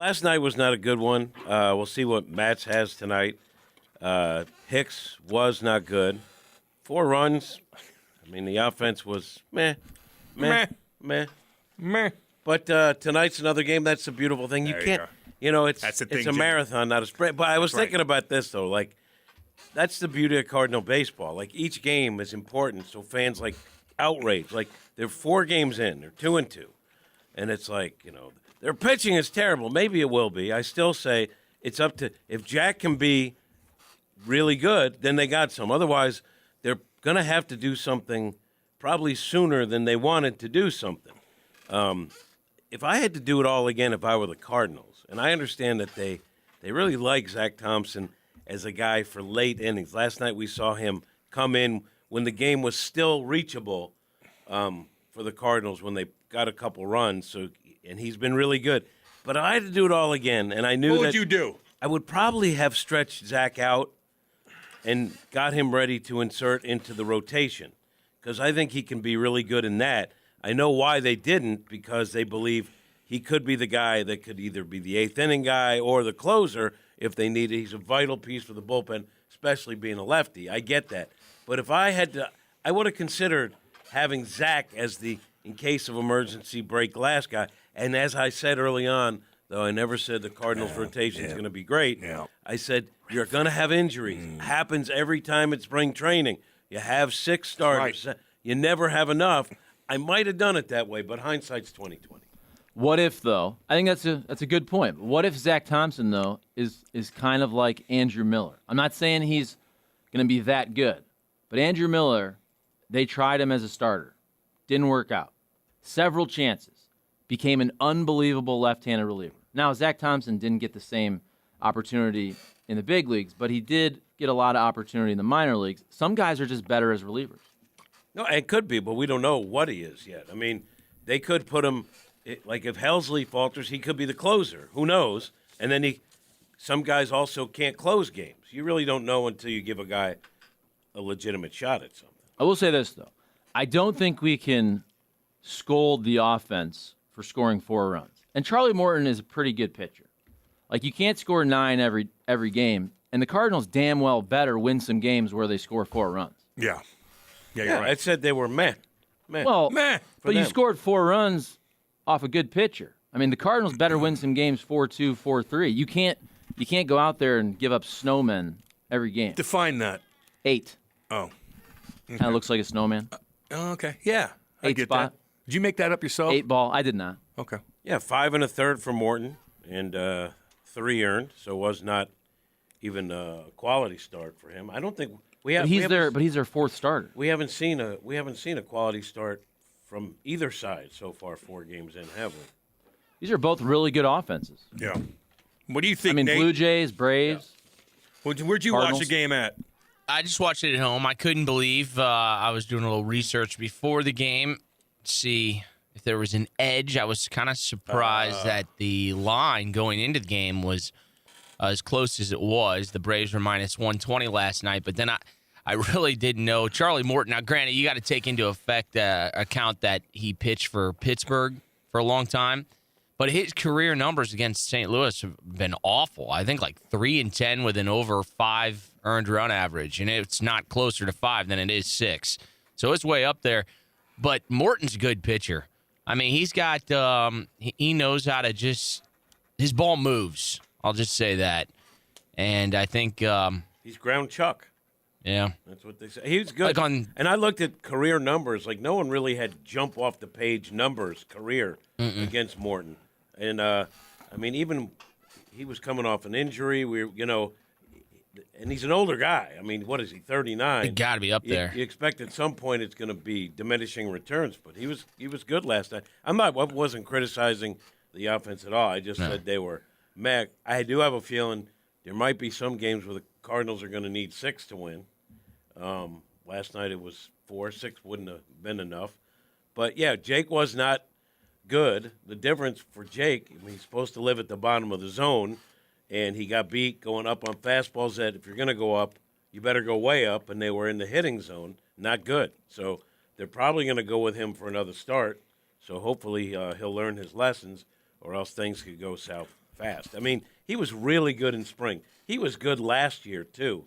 Last night was not a good one. We'll see what Mats has tonight. Hicks was not good. 4 runs. I mean, the offense was meh. But tonight's another game. That's the beautiful thing. You can't, it's a marathon, not a sprint. But I was thinking about this, though. Like, that's the beauty of Cardinal baseball. Like, each game is important, so fans, like, outrage. Like, they're 4 games in. They're 2-2. And it's like, their pitching is terrible. Maybe it will be. I still say it's up to – if Jack can be really good, then they got some. Otherwise, they're going to have to do something probably sooner than they wanted to do something. If I had to do it all again if I were the Cardinals, and I understand that they really like Zach Thompson as a guy for late innings. Last night we saw him come in when the game was still reachable for the Cardinals when they got a couple runs, and he's been really good. But I had to do it all again, and I knew what would you do? I would probably have stretched Zach out and got him ready to insert into the rotation because I think he can be really good in that. I know why they didn't, because they believe he could be the guy that could either be the 8th inning guy or the closer if they need it. He's a vital piece for the bullpen, especially being a lefty. I get that. But if I had to, I would have considered having Zach as the, in case of emergency, break glass guy. And as I said early on, though I never said the Cardinals' rotation is going to be great, I said you're going to have injuries. Happens every time it's spring training. You have 6 starters. Right. You never have enough. I might have done it that way, but hindsight's 20/20. What if, though? I think that's a good point. What if Zach Thompson, though, is kind of like Andrew Miller? I'm not saying he's going to be that good, but Andrew Miller, they tried him as a starter. Didn't work out. Several chances. Became an unbelievable left-handed reliever. Now, Zach Thompson didn't get the same opportunity in the big leagues, but he did get a lot of opportunity in the minor leagues. Some guys are just better as relievers. No, it could be, but we don't know what he is yet. I mean, they could put him, like if Helsley falters, he could be the closer. Who knows? And then some guys also can't close games. You really don't know until you give a guy a legitimate shot at something. I will say this, though. I don't think we can scold the offense for scoring 4 runs. And Charlie Morton is a pretty good pitcher. Like, you can't score 9 every game, and the Cardinals damn well better win some games where they score 4 runs. Yeah. Yeah, you're right. I said they were meh. Well, but you scored 4 runs off a good pitcher. I mean, the Cardinals better win some games 4-2, 4-3. You can't go out there and give up snowmen every game. Define that. 8. Oh. Okay. Kind of looks like a snowman. Okay. Yeah. I 8 get spot. that. Did you make that up yourself? 8 ball. I did not. Okay. Yeah, 5 1/3 for Morton and 3 earned, so it was not even a quality start for him. I don't think we have. But he's their 4th starter. We haven't seen a quality start from either side so far. 4 games in, have we? These are both really good offenses. Yeah. What do you think, I mean, Nate? Blue Jays, Braves. Yeah. Where'd you Cardinals? watch the game at? I just watched it at home. I couldn't believe I was doing a little research before the game to see if there was an edge. I was kind of surprised that the line going into the game was as close as it was. The Braves were minus 120 last night, but then I really didn't know. Charlie Morton, now granted, you got to take into account that he pitched for Pittsburgh for a long time, but his career numbers against St. Louis have been awful. I think like 3-10 with an over 5 earned run average, and it's not closer to 5 than it is 6. So it's way up there. But Morton's a good pitcher. I mean, he's got he knows how to just – his ball moves. I'll just say that. And I think he's ground chuck. Yeah. That's what they say. He was good. And I looked at career numbers. Like, no one really had jump-off-the-page numbers, career, against Morton. And, I mean, even he was coming off an injury. And he's an older guy. I mean, what is he, 39? He got to be up there. You expect at some point it's going to be diminishing returns, but he was good last night. I wasn't criticizing the offense at all. I just said they were meh. I do have a feeling there might be some games where the Cardinals are going to need 6 to win. Last night it was 4. 6 wouldn't have been enough. But, yeah, Jake was not good. The difference for Jake, I mean, he's supposed to live at the bottom of the zone, and he got beat going up on fastballs that if you're going to go up, you better go way up, and they were in the hitting zone. Not good. So they're probably going to go with him for another start. So hopefully he'll learn his lessons, or else things could go south fast. I mean, he was really good in spring. He was good last year, too.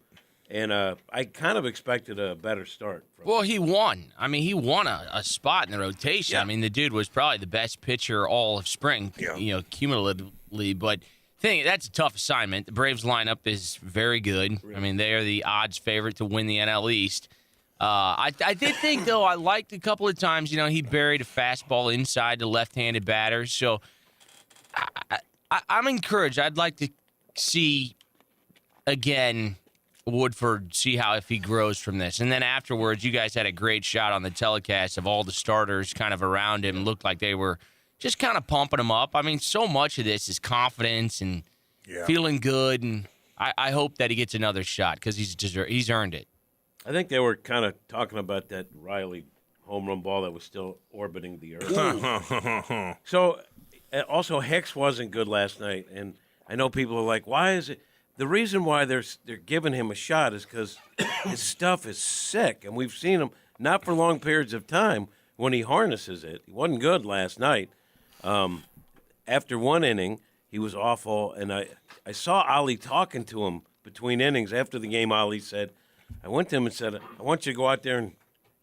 And I kind of expected a better start. Well, he won. I mean, he won a spot in the rotation. Yeah. I mean, the dude was probably the best pitcher all of spring, cumulatively. But that's a tough assignment. The Braves lineup is very good. Really? I mean, they are the odds favorite to win the NL East. I did think, though, I liked a couple of times, he buried a fastball inside the left-handed batters. So I'm encouraged. I'd like to see, again, Woodford, see if he grows from this. And then afterwards, you guys had a great shot on the telecast of all the starters kind of around him. Looked like they were just kind of pumping him up. I mean, so much of this is confidence and feeling good. And I hope that he gets another shot because he's earned it. I think they were kind of talking about that Riley home run ball that was still orbiting the earth. So, also, Hicks wasn't good last night. And I know people are like, why is it? The reason why they're giving him a shot is because his stuff is sick, and we've seen him not for long periods of time when he harnesses it. He wasn't good last night. After one inning, he was awful, and I saw Ali talking to him between innings. After the game, Ali said, I went to him and said, I want you to go out there and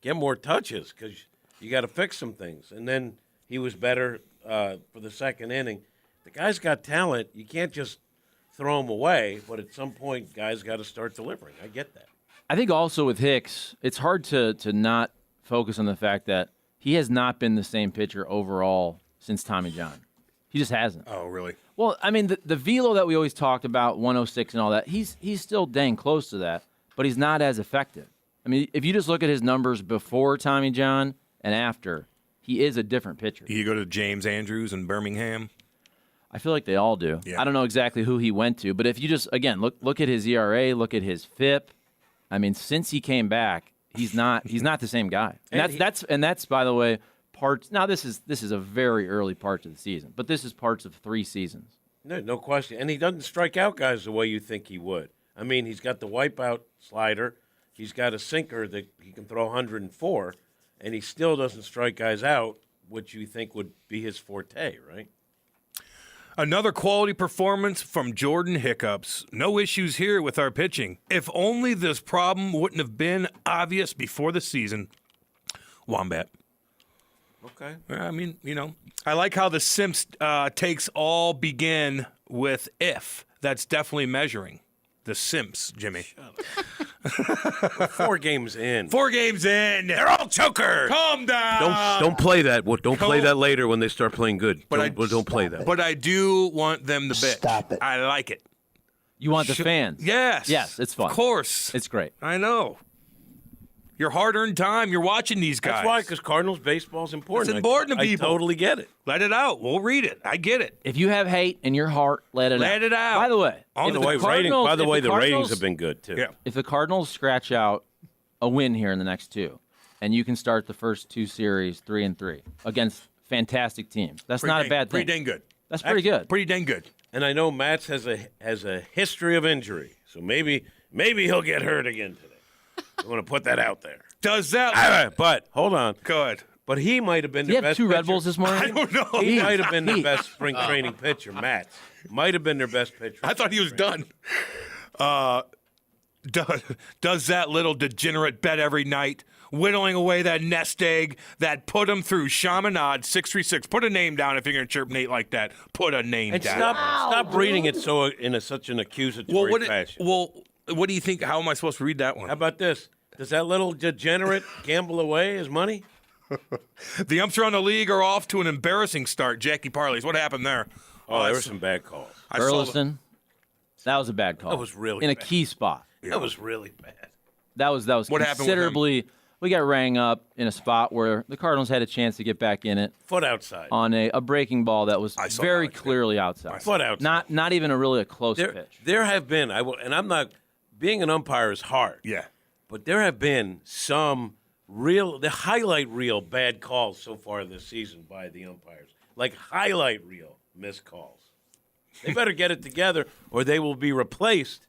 get more touches because you got to fix some things. And then he was better for the second inning. The guy's got talent. You can't just throw him away, but at some point, guys got to start delivering. I get that. I think also with Hicks, it's hard to not focus on the fact that he has not been the same pitcher overall since Tommy John. He just hasn't. Oh, really? Well, I mean, the velo that we always talked about, 106 and all that, he's still dang close to that, but he's not as effective. I mean, if you just look at his numbers before Tommy John and after, he is a different pitcher. Do you go to James Andrews in Birmingham? I feel like they all do. Yeah. I don't know exactly who he went to, but if you just, again, look at his ERA, look at his FIP. I mean, since he came back, he's not the same guy. And that's by the way, parts. Now this is a very early part of the season, but this is parts of 3 seasons. No question. And he doesn't strike out guys the way you think he would. I mean, he's got the wipeout slider. He's got a sinker that he can throw 104, and he still doesn't strike guys out, which you think would be his forte, right? Another quality performance from Jordan Hiccups. No issues here with our pitching. If only this problem wouldn't have been obvious before the season. Wombat. Okay. I mean, I like how the Simps takes all begin with if. That's definitely measuring. The Simps, Jimmy. 4 games in. 4 games in. They're all chokers. Calm down. Don't play that. Don't play that later when they start playing good. Don't play that. But I do want them to bitch. Stop it. I like it. You want the fans? Yes. Yes, it's fun. Of course. It's great. I know. Your hard-earned time. You're watching these guys. That's why, because Cardinals baseball is important. It's important to people. I totally get it. Let it out. We'll read it. I get it. If you have hate in your heart, let it out. Let it out. By the way, the ratings have been good too. Yeah. If the Cardinals scratch out a win here in the next 2, and you can start the first 2 series 3-3 against fantastic teams, that's not a bad thing. Pretty dang good. That's pretty good. Pretty dang good. And I know Matz has a history of injury, so maybe he'll get hurt again today. I want to put that out there. Does that? But hold on. Go ahead. But he might have been Did the you have best 2 pitcher. Red Bulls this morning? I don't know. He might have been the best spring training pitcher, Matz. Might have been their best pitcher. I thought he was done. Does that little degenerate bet every night, whittling away that nest egg that put him through Chaminade 636. Put a name down if you're going to chirp Nate like that. Put a name And down. stop reading it in such an accusatory fashion. What do you think? How am I supposed to read that one? How about this? Does that little degenerate gamble away his money? The umps around the league are off to an embarrassing start. Jackie Parley's. What happened there? Oh, there were some bad calls. Burleson, that was a bad call. That was really in a bad. key spot. Yeah. That was really bad. That was What happened with considerably. We got rang up in a spot where the Cardinals had a chance to get back in it Foot outside. on a breaking ball that was very clearly outside. Foot outside. Not even a close pitch. There have been, and I'm not, being an umpire is hard. Yeah. But there have been some the highlight reel bad calls so far this season by the umpires. Like highlight reel missed calls. They better get it together or they will be replaced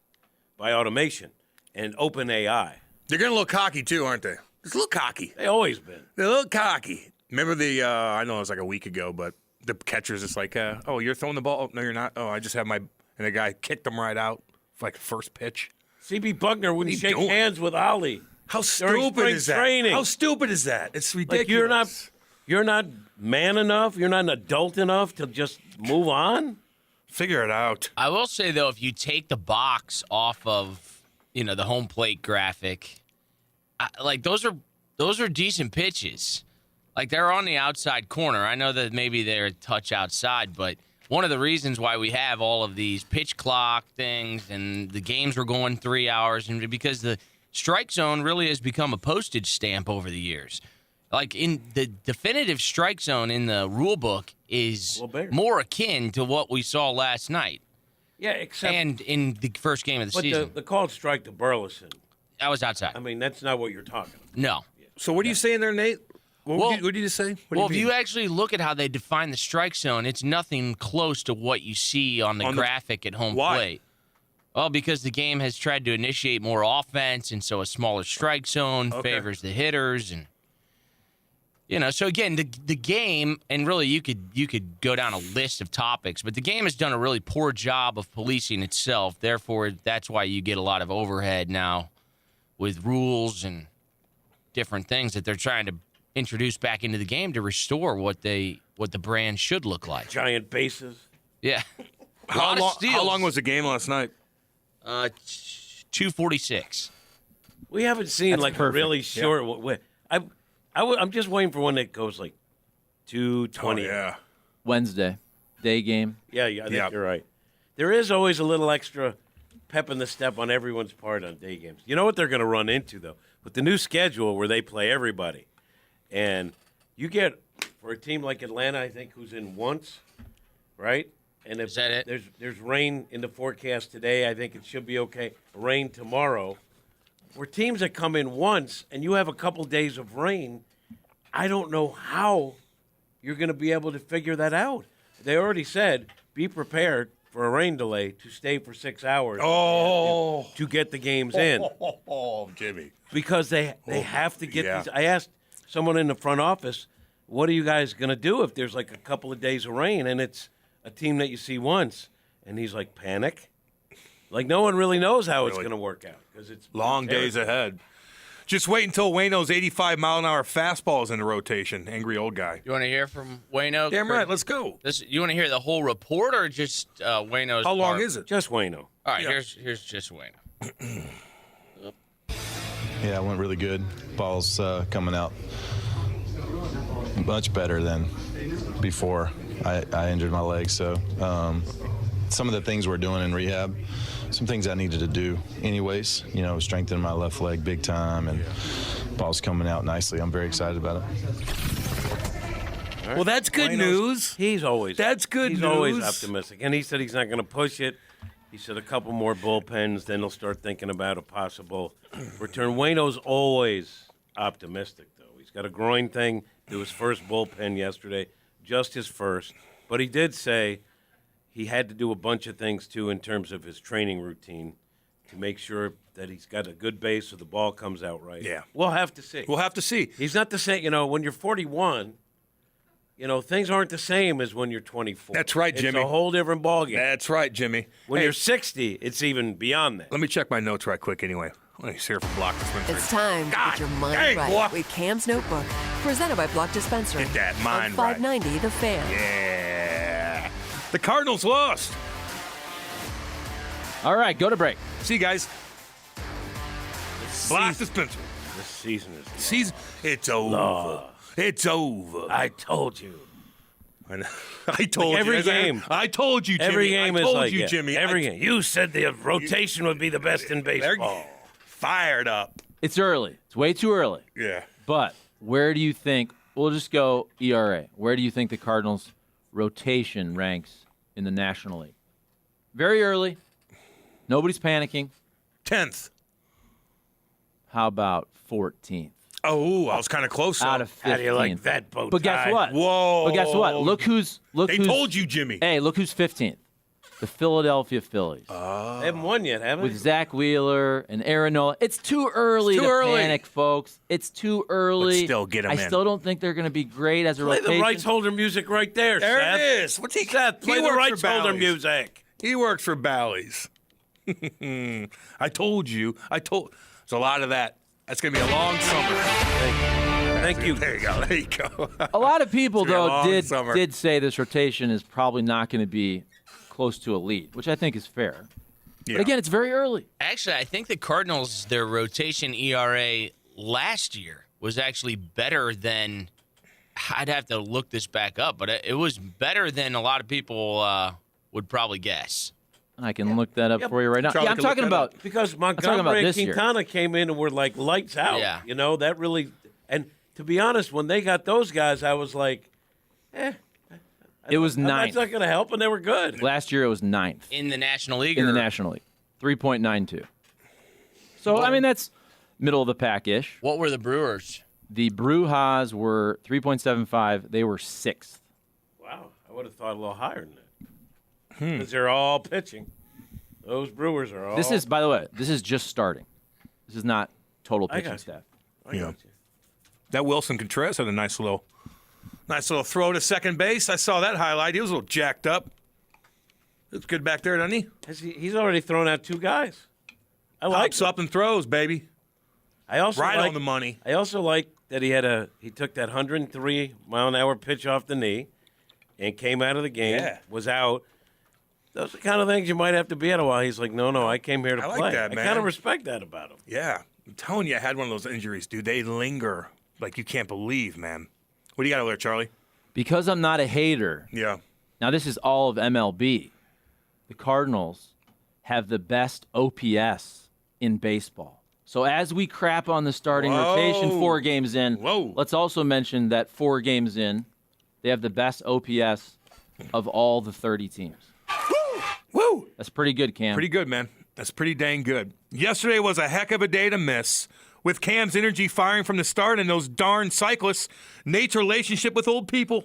by automation and open AI. They're getting a little cocky, too, aren't they? It's a little cocky. They always been. They're a little cocky. Remember I know it was like a week ago, but the catcher's just like, oh, you're throwing the ball? Oh, no, you're not. Oh, I just have my – and the guy kicked him right out for like the first pitch. C.B. Buckner wouldn't shake hands with Ollie. How stupid is that? Training. How stupid is that? It's ridiculous. Like you're not man enough. You're not an adult enough to just move on. Figure it out. I will say though, if you take the box off of the home plate graphic, like those are decent pitches. Like they're on the outside corner. I know that maybe they're a touch outside, but one of the reasons why we have all of these pitch clock things and the games were going 3 hours, and because the strike zone really has become a postage stamp over the years. Like in the definitive strike zone in the rule book is more akin to what we saw last night. Yeah, and in the first game of the season. But the called strike to Burleson. I was outside. I mean, that's not what you're talking about. No. So what are you saying there, Nate? What did you just say? If you actually look at how they define the strike zone, it's nothing close to what you see on the graphic at home plate. Well, because the game has tried to initiate more offense, and so a smaller strike zone favors the hitters, and so again, the game, and really you could go down a list of topics, but the game has done a really poor job of policing itself. Therefore, that's why you get a lot of overhead now with rules and different things that they're trying to introduce back into the game to restore what the brand should look like. Giant bases. Yeah. How long was the game last night? 2:46. We haven't seen That's a really short. I'm just waiting for one that goes like 2:20. Oh, yeah. Wednesday, day game. Yeah, I think you're right. There is always a little extra pep in the step on everyone's part on day games. You know what they're going to run into, though? With the new schedule where they play everybody. And you get, for a team like Atlanta, I think, who's in once, right? And if is that it? There's rain in the forecast today, I think it should be okay. Rain tomorrow. For teams that come in once and you have a couple days of rain, I don't know how you're going to be able to figure that out. They already said, be prepared for a rain delay to stay for 6 hours to get the games in. Oh, Jimmy. Because they have to get these. I asked someone in the front office, what are you guys going to do if there's like a couple of days of rain and it's a team that you see once? And he's like, panic? Like no one really knows how it's going to work out because it's long days ahead. Just wait until Waino's 85-mile-an-hour fastball is in the rotation. Angry old guy. You want to hear from Waino? Damn right. Let's go. You want to hear the whole report or just Waino's How long part? is it? Just Waino. All right, here's just Waino. Yeah, it went really good. Ball's coming out much better than before I injured my leg. So some of the things we're doing in rehab, some things I needed to do anyways, strengthening my left leg big time, and ball's coming out nicely. I'm very excited about it. Well, that's good news. He's always news. Always optimistic. And he said he's not going to push it. He said a couple more bullpens, then he'll start thinking about a possible return. Waino's always optimistic, though. He's got a groin thing. It was first bullpen yesterday, just his first. But he did say he had to do a bunch of things, too, in terms of his training routine to make sure that he's got a good base so the ball comes out right. Yeah. We'll have to see. We'll have to see. He's not the same, when you're 41, things aren't the same as when you're 24. That's right, Jimmy. It's a whole different ballgame. That's right, Jimmy. When you're 60, it's even beyond that. Let me check my notes right quick anyway. Let me see here for Block Dispensary. It's time to get your mind right with Cam's Notebook, presented by Block Dispensary. Get that mind on right. 590 The Fan. Yeah. The Cardinals lost. All right, go to break. See you guys. Block Dispensary. This season is Season. It's over. It's over. I told you. I told every you. Game. I told you, Jimmy. Every game I is told like you, Jimmy. Every game. You said the rotation would be the best in baseball. Fired up. It's early. It's way too early. Yeah. But where do you think – we'll just go ERA. Where do you think the Cardinals' rotation ranks in the National League? Very early. Nobody's panicking. 10th. How about 14th? Oh, I was kind of close. Out of 15th. How do you like that, bow tie? But guess what? Whoa. But guess what? Look who's They told you, Jimmy. Hey, look who's 15th. The Philadelphia Phillies. They haven't won yet, have they? With Zach Wheeler and Aaron Nola. It's too early to panic, folks. It's too early. But still, get them I still don't think they're going to be great as a rotation. Play the rights holder music right there, There Seth. it is. What's he? Seth, play the rights holder music. He works for Bally's. I told you. There's a lot of that. That's going to be a long summer. Thank you. There you go. There you go. A lot of people, though, summer. did say this rotation is probably not going to be close to elite, which I think is fair. Yeah. But again, it's very early. Actually, I think the Cardinals, their rotation ERA last year was actually better than – I'd have to look this back up, but it was better than a lot of people would probably guess. I can look that up for you right now. Charlie, I'm talking about – Because Montgomery and Quintana came in and were like lights out. Yeah. You know, that really – and to be honest, when they got those guys, I was like, it was ninth. That's not going to help, and they were good. Last year it was ninth. In the National League? In the National League. 3.92. So, I mean, that's middle of the pack-ish. What were the Brewers? The Brewers were 3.75. They were sixth. Wow. I would have thought a little higher than that. Because they're all pitching. Those Brewers are all. This is, by the way, this is just starting. This is not total pitching staff. I got you. That Wilson Contreras had a nice little throw to second base. I saw that highlight. He was a little jacked up. It's good back there, doesn't he? He's already thrown out two guys. I like Pops up and throws, baby. I also Right like, on the money. I also like that he took that 103-mile-an-hour pitch off the knee and came out of the game, was out. Those are the kind of things you might have to be at a while. He's like, no, I came here to I play. like that, man. I kind of respect that about him. Yeah. I'm telling you, I had one of those injuries, dude. They linger like you can't believe, man. What do you got over there, Charlie? Because I'm not a hater. Yeah. Now, this is all of MLB. The Cardinals have the best OPS in baseball. So as we crap on the starting rotation 4 games in, let's also mention that 4 games in, they have the best OPS of all the 30 teams. Woo! That's pretty good, Cam. Pretty good, man. That's pretty dang good. Yesterday was a heck of a day to miss. With Cam's energy firing from the start and those darn cyclists, Nate's relationship with old people,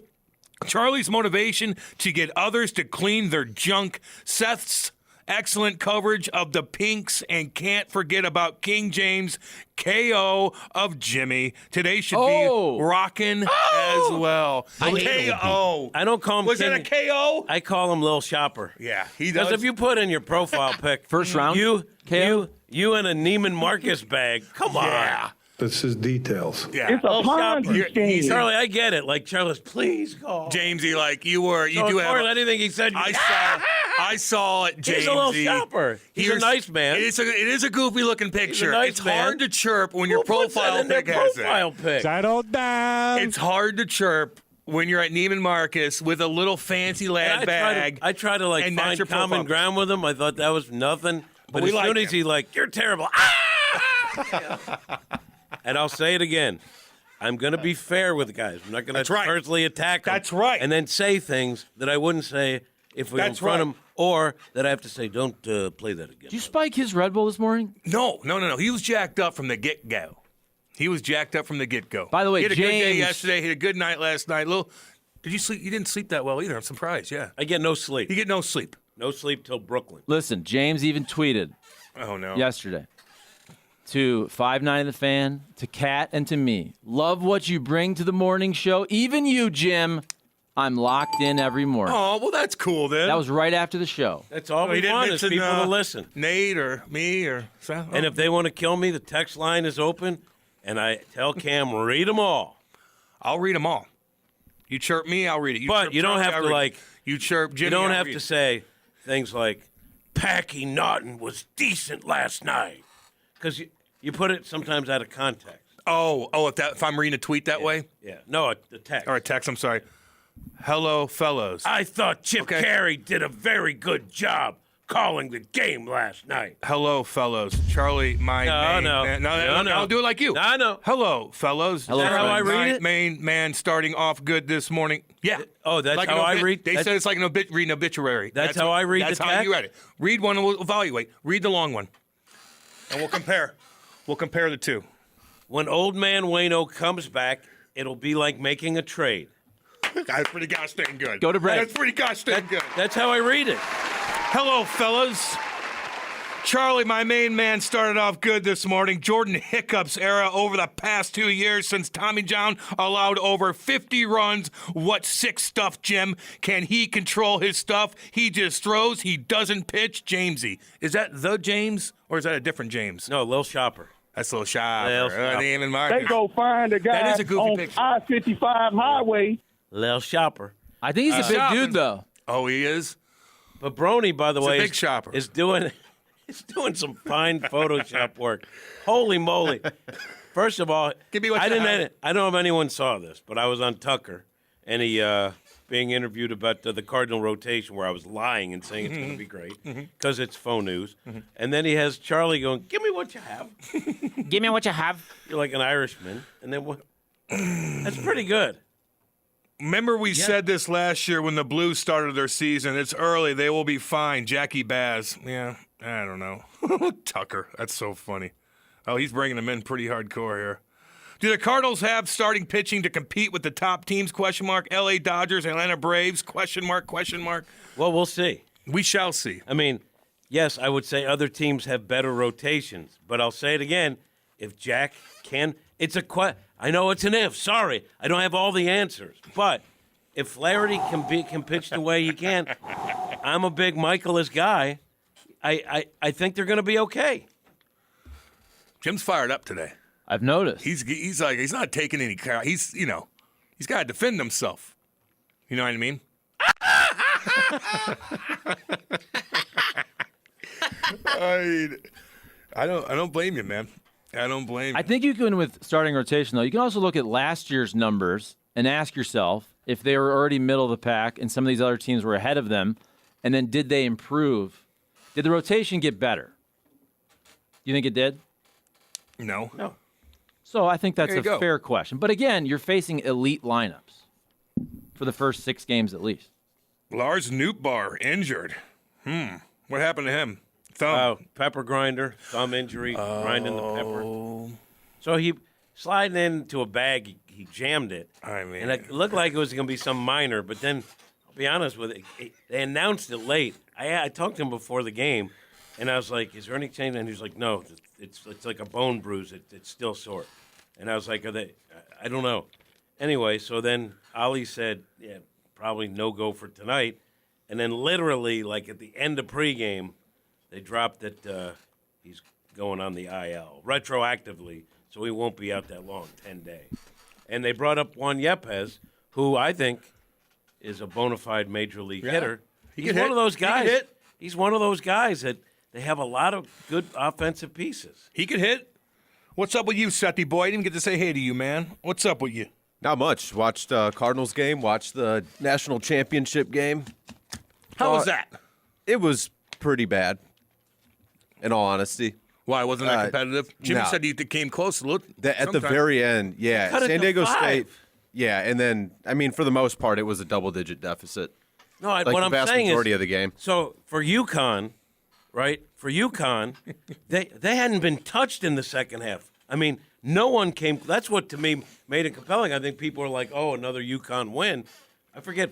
Charlie's motivation to get others to clean their junk, Seth's excellent coverage of the Pinks, and can't forget about King James' KO of Jimmy. Today should be rocking as well. KO. I don't call him Was King. that a KO? I call him Lil Shopper. Yeah, he does. Because if you put in your profile pic, First round, you in a Neiman Marcus bag, come on. Yeah. This is details. Yeah. It's a Ponzi scheme. Charlie, I get it. Like, Charles, please go. Jamesy, like you So do of have. course, anything he said, I saw it, Jamesy. he's a little shopper. He's a nice man. It is a goofy looking picture. nice it's man. hard to chirp when your Who puts that profile in their pic has profile it. pic? Settle down. It's hard to chirp when you're at Neiman Marcus with a little fancy lad bag. I try to like and that's find your common profile. ground with him. I thought that was nothing. But we as like soon as him. he like, you're terrible. And I'll say it again. I'm going to be fair with the guys. I'm not going to right. personally attack them. That's right. And then say things that I wouldn't say if we That's confront right. them, or that I have to say, don't play that again. Did you spike his Red Bull this morning? No. He was jacked up from the get-go. By the way, he had a good day James- yesterday. He had a good night last night. Did you sleep? You didn't sleep that well either. I'm surprised. Yeah. I get no sleep. You get no sleep. No sleep till Brooklyn. Listen, James even tweeted Oh no. yesterday to 5'9" of the Fan, to Kat, and to me. Love what you bring to the morning show. Even you, Jim. I'm locked in every morning. Oh well, that's cool then. That was right after the show. That's all he we didn't want is mention, people to listen. Nate or me or Seth. And if they want to kill me, the text line is open, and I tell Cam, read them all. I'll read them all. You chirp me, I'll read it. You But chirp you don't Charlie, have I'll to, read it. like- You chirp Jimmy. You don't I'll have read to it. say things like, Packy Naughton was decent last night. Because you put it sometimes out of context. Oh, if I'm reading a tweet that way? Yeah. No, the text. Or a text, I'm sorry. Hello, fellows. I thought Chip Carey did a very good job calling the game last night. Hello, fellows. Charlie, my main man. No, I'll do it like you. No, I know. Hello, fellows. Hello, Is that how I read my it? main man starting off good this morning. Yeah. Oh, that's Like how I read? They said it's like reading an obituary. That's how I read That's the how text? you read it. Read one and we'll evaluate. Read the long one. And we'll compare. We'll compare the two. When old man Wayno comes back, it'll be like making a trade. That's pretty gosh dang good. Go to break. That's pretty gosh dang good. That's how I read it. Hello, fellas. Charlie, my main man, started off good this morning. Jordan Hiccup's era over the past 2 years since Tommy John allowed over 50 runs. What sick stuff, Jim? Can he control his stuff? He just throws. He doesn't pitch. Jamesy. Is that the James or is that a different James? No, Lil Shopper. That's Lil Shopper. Lil Shopper. They go find a guy That is a goofy on picture. I-55 highway. Lil Shopper. I think he's a big dude, though. Oh, he is? But Brony, by the He's a way, big shopper. is doing some fine Photoshop work. Holy moly! First of all, Give me what I you didn't. have. I don't know if anyone saw this, but I was on Tucker, and he being interviewed about the Cardinal rotation, where I was lying and saying it's going to be great because it's faux news. And then he has Charlie going, "Give me what you have." Give me what you have. You're like an Irishman, and then what? That's pretty good. Remember we said this last year when the Blues started their season. It's early. They will be fine. Jackie Baz. Yeah, I don't know. Tucker. That's so funny. Oh, he's bringing them in pretty hardcore here. Do the Cardinals have starting pitching to compete with the top teams? Question mark. L.A. Dodgers, Atlanta Braves? Question mark. Question mark. Well, we'll see. We shall see. I mean, yes, I would say other teams have better rotations, but I'll say it again. If Jack can, it's a I know it's an if. Sorry, I don't have all the answers. But if Flaherty can pitch the way he can, I'm a big Michaelis guy. I think they're going to be okay. Jim's fired up today. I've noticed. He's like he's not taking any. He's he's got to defend himself. You know what I mean? I don't blame you, man. I don't blame you. I think you can, with starting rotation, though, you can also look at last year's numbers and ask yourself if they were already middle of the pack and some of these other teams were ahead of them, and then did they improve? Did the rotation get better? You think it did? No. So I think that's There you go. fair question. But again, you're facing elite lineups for the first 6 games at least. Lars Nootbaar injured. What happened to him? Thumb. Pepper grinder, thumb injury, grinding the pepper. So he sliding into a bag, he jammed it. I mean, and it looked like it was going to be some minor, but then, I'll be honest with it, they announced it late. I talked to him before the game, and I was like, "Is there any change?" And he was like, "No, it's like a bone bruise. It's still sore." And I was like, "Are they? I don't know." Anyway, so then Ali said, "Yeah, probably no go for tonight." And then literally, like at the end of pregame, they dropped that he's going on the IL retroactively, so he won't be out that long, 10 days. And they brought up Juan Yepes, who I think is a bona fide major league hitter. He's one of those guys. He's one of those guys that they have a lot of good offensive pieces. He could hit. What's up with you, Sethy boy? I didn't get to say hey to you, man. What's up with you? Not much. Watched Cardinals game. Watched the national championship game. How was that? It was pretty bad, in all honesty. Why wasn't that competitive? Jimmy no. said you came close. Look, At the very end, yeah. Cut it San to Diego 5. State. Yeah, and then for the most part, it was a double-digit deficit. No, Like what the I'm vast saying majority is, of the game. So for UConn, right? For UConn, they hadn't been touched in the second half. I mean, no one came. That's what to me made it compelling. I think people are like, "Oh, another UConn win." I forget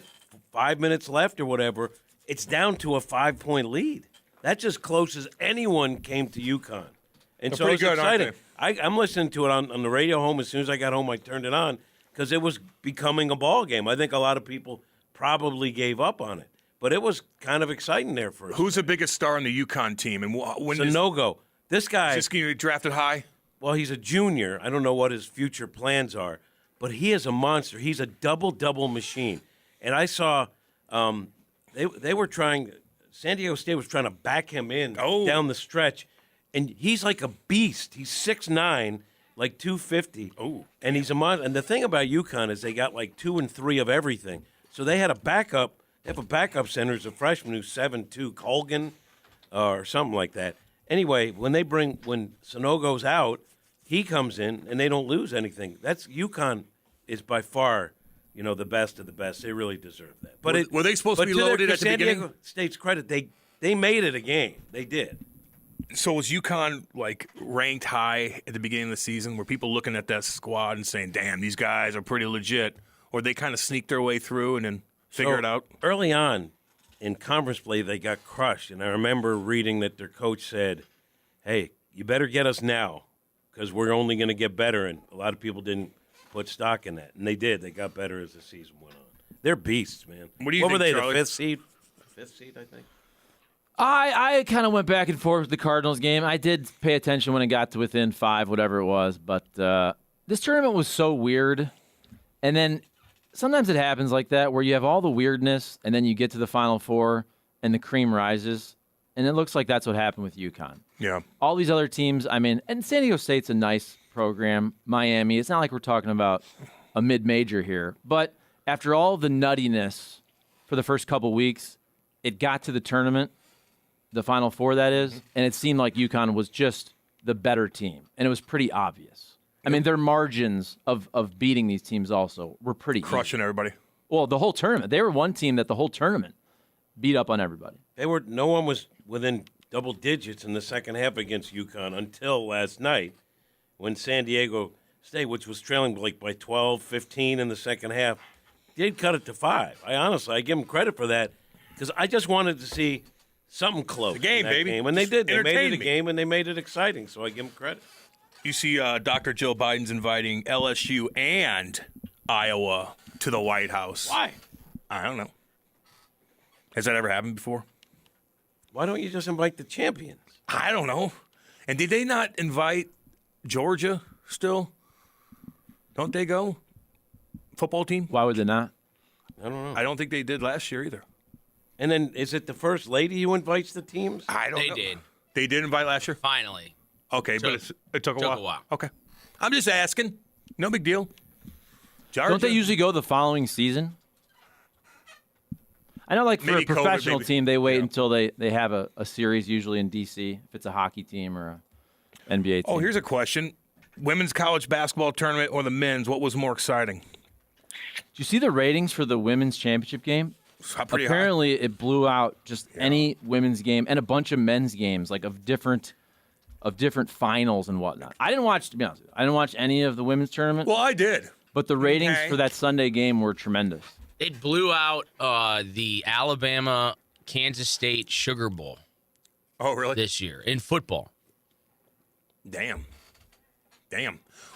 5 minutes left or whatever. It's down to a 5-point lead. That's as close as anyone came to UConn. And They're so pretty it's good, aren't exciting. I'm listening to it on the radio home. As soon as I got home, I turned it on because it was becoming a ball game. I think a lot of people probably gave up on it. But it was kind of exciting there for us. Who's the biggest star on the UConn team? And when It's a no-go. This guy, is this going to be drafted high? well, he's a junior. I don't know what his future plans are, but he is a monster. He's a double-double machine. And I saw they were trying – San Diego State was trying to back him in down the stretch, and he's like a beast. He's 6'9", like 250. Oh, and he's a monster. And the thing about UConn is they got like 2 and 3 of everything. So they had a backup. They have a backup center who's a freshman who's 7'2", Colgan, or something like that. Anyway, when Sonogo's out, he comes in and they don't lose anything. That's UConn is by far, the best of the best. They really deserve that. But were they supposed to be loaded at the San beginning? Diego State's credit, they made it a game. They did. So was UConn ranked high at the beginning of the season? Were people looking at that squad and saying, "Damn, these guys are pretty legit," or they kind of sneak their way through and then figure it out? Early on in conference play, they got crushed. And I remember reading that their coach said, hey, you better get us now because we're only going to get better. And a lot of people didn't put stock in that. And they did. They got better as the season went on. They're beasts, man. What were they, Charlie? the fifth seed? Fifth seed, I think. I kind of went back and forth with the Cardinals game. I did pay attention when it got to within 5, whatever it was. But this tournament was so weird. And then sometimes it happens like that where you have all the weirdness and then you get to the Final Four and the cream rises. And it looks like that's what happened with UConn. Yeah. All these other teams, I mean, and San Diego State's a nice program. Miami, it's not like we're talking about a mid-major here. But after all the nuttiness for the first couple weeks, it got to the tournament, the Final Four, that is, and it seemed like UConn was just the better team. And it was pretty obvious. I mean, their margins of beating these teams also were pretty crushing easy. everybody. Well, the whole tournament. They were one team that the whole tournament beat up on everybody. No one was within double digits in the second half against UConn until last night when San Diego State, which was trailing like by 12, 15 in the second half, did cut it to 5. I give them credit for that because I just wanted to see something close. The game, in that baby. Game. And they did. They made it a me. game, and they made it exciting, so I give them credit. You see Dr. Joe Biden's inviting LSU and Iowa to the White House. Why? I don't know. Has that ever happened before? Why don't you just invite the champions? I don't know. And did they not invite Georgia still? Don't they go? Football team? Why would they not? I don't know. I don't think they did last year either. And then is it the First Lady who invites the teams? I don't know. They did. They did invite last year? Finally. Okay, but it took a while. Okay. I'm just asking. No big deal. Georgia. Don't they usually go the following season? I know, like, for Maybe a professional COVID, team, they wait until they have a series, usually in D.C., if it's a hockey team or a NBA team. Oh, here's a question. Women's college basketball tournament or the men's, what was more exciting? Did you see the ratings for the women's championship game? Pretty Apparently, it blew out just any women's game and a bunch of men's games, like of different finals and whatnot. I didn't watch, to be honest with you, I didn't watch any of the women's tournament. Well, I did. But the ratings for that Sunday game were tremendous. It blew out the Alabama-Kansas State Sugar Bowl. Oh, really? This year in football. Damn.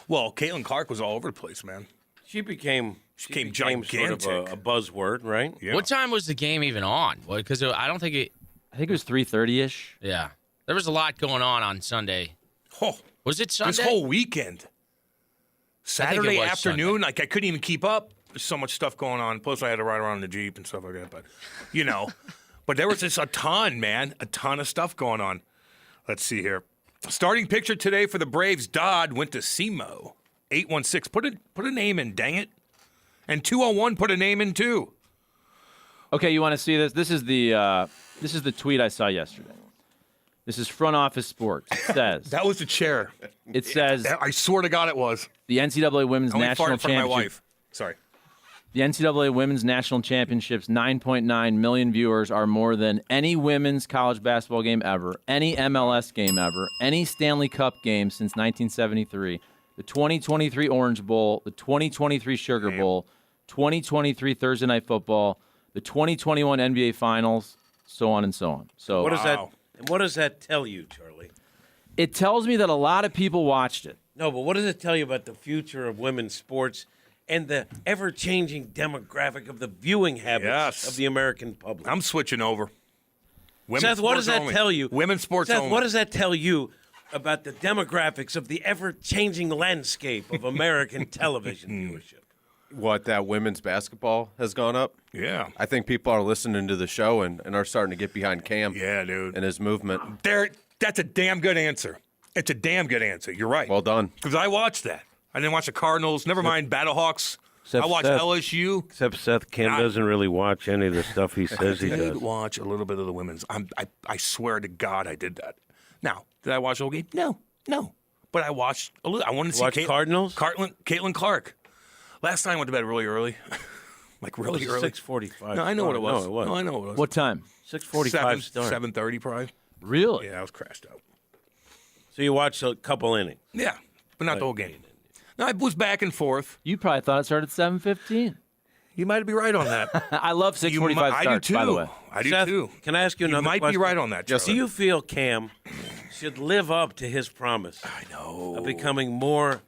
Well, Caitlin Clark was all over the place, man. She became gigantic. sort of a buzzword, right? Yeah. What time was the game even on? Because I don't think it. I think it was 3:30-ish. Yeah, there was a lot going on Sunday. Oh, was it Sunday? This whole weekend. Saturday afternoon, Sunday. like I couldn't even keep up. There's so much stuff going on. Plus, I had to ride around in the Jeep and stuff like that. But, but there was just a ton of stuff going on. Let's see here. Starting pitcher today for the Braves, Dodd went to SEMO. 816. Put a name in, dang it. And 201, put a name in too. Okay, you want to see this? This is the tweet I saw yesterday. This is Front Office Sports. It says that was the chair. It says I swear to God it was. The NCAA Women's National Championship. My wife. Sorry. The NCAA Women's National Championships 9.9 million viewers are more than any women's college basketball game ever, any MLS game ever, any Stanley Cup game since 1973, the 2023 Orange Bowl, the 2023 Sugar Bowl, 2023 Thursday Night Football, the 2021 NBA Finals, so on and so on. So what does that tell you, Charlie? It tells me that a lot of people watched it. No, but what does it tell you about the future of women's sports and the ever-changing demographic of the viewing habits of the American public? I'm switching over. Seth, what does that tell you? Women's sports Seth, only. what does that tell you about the demographics of the ever-changing landscape of American television viewership? What, that women's basketball has gone up? Yeah. I think people are listening to the show and are starting to get behind Cam. Yeah, dude. And his movement. That's a damn good answer. It's a damn good answer. You're right. Well done. Because I watched that. I didn't watch the Cardinals. Never mind Battlehawks. I watched LSU. Except Seth Cam doesn't really watch any of the stuff he says he I did does. watch a little bit of the women's. I swear to God I did that. Now, did I watch the whole game? No. But I watched a little. I wanted to see Cardinals? Caitlin Clark. Last night I went to bed really early. Like really early. 6:45. No, I know what it was. No, it was. No, I know what it was. What time? 6:45 start. 7:30 probably. Really? Yeah, I was crashed out. So you watched a couple innings. Yeah, but not the whole game. No, I was back and forth. You probably thought it started at 7:15. You might be right on that. I love 6:45 I starts, do too. by the way. I do Seth, too. Can I ask you another might question? be right on that, Joe. Do you feel Cam should live up to his promise? I know. Of becoming more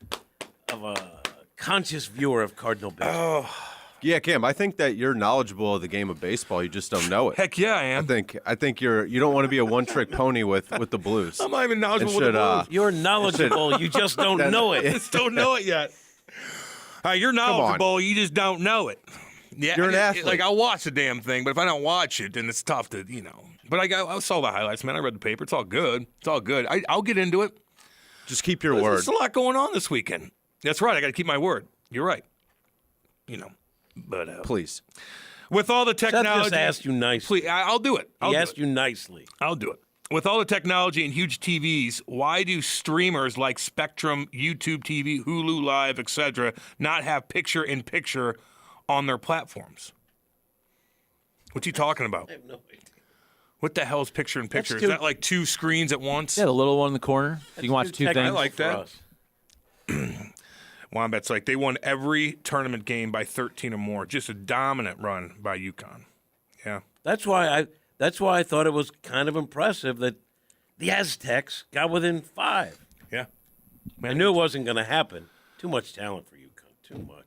of a conscious viewer of Cardinal baseball? Yeah, Cam, I think that you're knowledgeable of the game of baseball. You just don't know it. Heck yeah, I am. I think you don't want to be a one-trick pony with the Blues. I'm not even knowledgeable with should, the Blues. You're knowledgeable. You just don't know it. Just don't know it yet. You're knowledgeable. You just don't know it. Yeah, You're an athlete. Like, I'll watch the damn thing, but if I don't watch it, then it's tough to, But I saw the highlights, man. I read the paper. It's all good. It's all good. I'll get into it. Just keep your word. There's a lot going on this weekend. That's right. I got to keep my word. You're right. But please. With all the technology, Seth just asked you nicely. Please, I'll do it. He asked you nicely. I'll do it. With all the technology and huge TVs, why do streamers like Spectrum, YouTube TV, Hulu Live, etc., not have picture-in-picture on their platforms? What's he talking about? I have no idea. What the hell is picture-in-picture? That's Is that like two screens at once? Yeah, the little one in the corner. So you can watch two things. I like that. For us. Wombats, like, they won every tournament game by 13 or more. Just a dominant run by UConn. Yeah. That's why I thought it was kind of impressive that the Aztecs got within 5. Yeah. I knew it wasn't going to happen. Too much talent for UConn. Too much.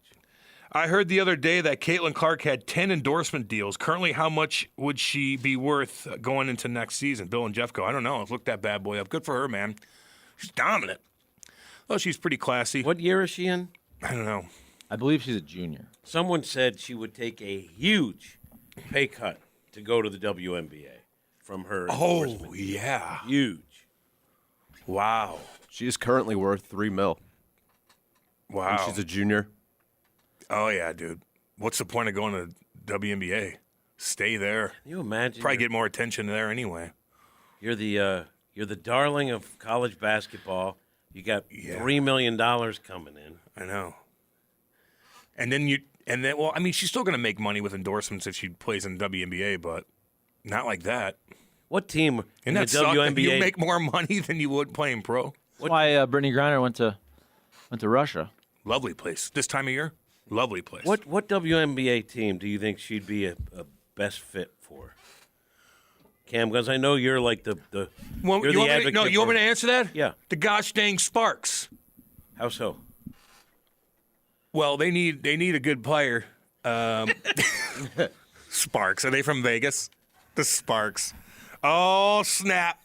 I heard the other day that Caitlin Clark had 10 endorsement deals. Currently, how much would she be worth going into next season? Bill and Jeff go, I don't know. Let's look that bad boy up. Good for her, man. She's dominant. Oh, she's pretty classy. What year is she in? I don't know. I believe she's a junior. Someone said she would take a huge pay cut to go to the WNBA from her endorsement. Oh, yeah. Huge. Wow. She is currently worth $3 million. Wow. And she's a junior. Oh, yeah, dude. What's the point of going to WNBA? Stay there. Can you imagine? Probably get more attention there anyway. You're the darling of college basketball. You got $3 million coming in. I know. And then well, I mean, she's still going to make money with endorsements if she plays in the WNBA, but not like that. What team in And the that WNBA? you make more money than you would playing pro. That's why Brittany Griner went to Russia. Lovely place. This time of year, lovely place. What WNBA team do you think she'd be a best fit for? Cam, because I know you're like the Well, you're the advocate. you want me to answer that? Yeah. The gosh dang Sparks. How so? Well, they need a good player. Sparks. Are they from Vegas? The Sparks. Oh, snap.